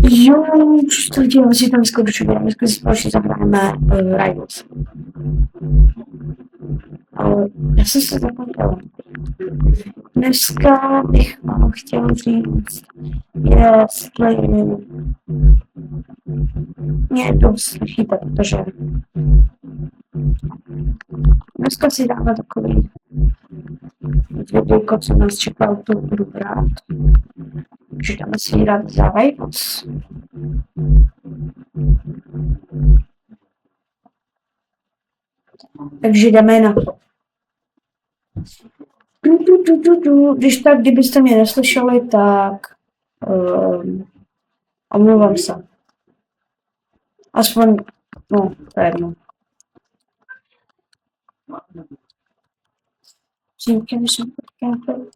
Jo, už to dělám, si tam zkoušu, dneska si společně zahrajeme Rivals. Ale já jsem se zapomněla. Dneska bych vám chtěl říct, jestli mě to slyšíte, protože dneska si dáme takový videjko, co nás čeká, to budu brát. Takže dáme si hrát za Rivals. Takže jdeme na to. Když tak, kdybyste mě neslyšeli, tak omlouvám se. Aspoň, no, to je jedno.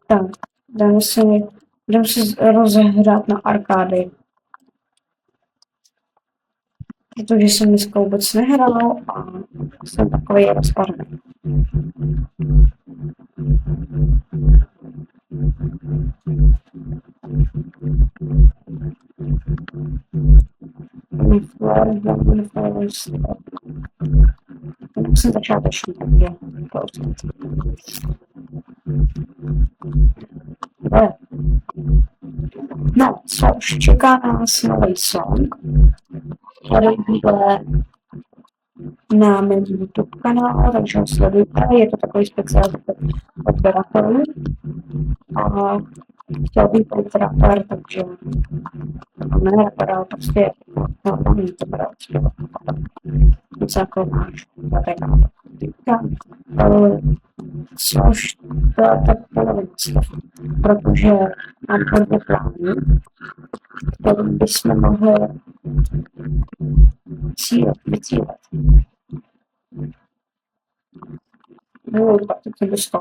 Tak, jdeme si rozehrát na arkády. Protože jsem dneska vůbec nehrál a jsem takový rozpadný. Jsem začáteční, takže to no, což čeká nás nový song, který bude na mém YouTube kanálu, takže ho sledujte, je to takový speciální odběratel. A chtěl bych být rapper, takže ne rapper, ale prostě normální to bude zpěvat. Něco jako máš, což to je tak polovice, protože mám hodně plánů, který bychom mohli vycílet. Tak to dostal.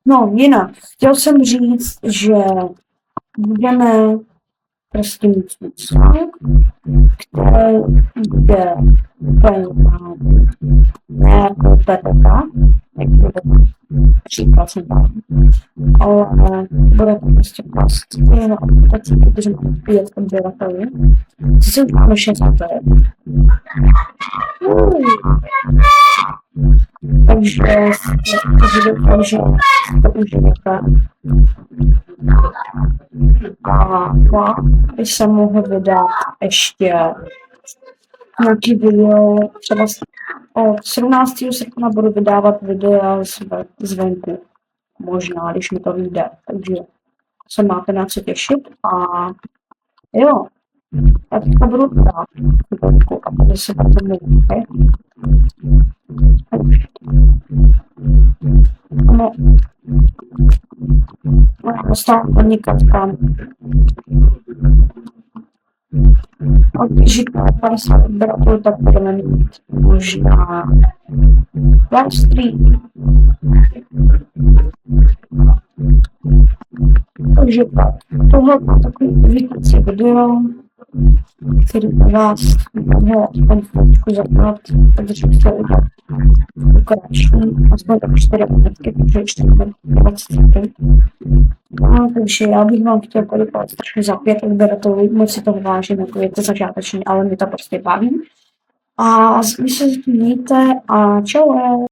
No, jinak, chtěl jsem říct, že budeme prostě mít svůj song, který bude úplně ne jako PPK, jak bude příklad jsem dal, ale bude to prostě klasicky na aplikaci, protože mám 5 odběratelů. Sice už máme 6 odběratelů. Takže doufám, že to užijete. A bych se mohl vydat ještě nějaký video, třeba od 17. srpna budu vydávat videa zvenku. Možná, když mi to vyjde. Takže se máte na co těšit a jo. Já teďka budu hrát chvilku a budu se potom mluvit, okay? No, dostávám podnikatka. Když na 50 odběratelů, tak budeme mít možná live stream. Takže tak, tohle je takový vítací video, který na vás mohlo aspoň chvíličku zajímat, takže chtěl udělat kratší, aspoň tak 4 minutky, protože 4 minutky 20 sekund. No, takže já bych vám chtěl poděkovat strašně za 5 odběratelů, moc si toho vážím, jako je to začáteční, ale mě to prostě baví. A vy se mějte a čau.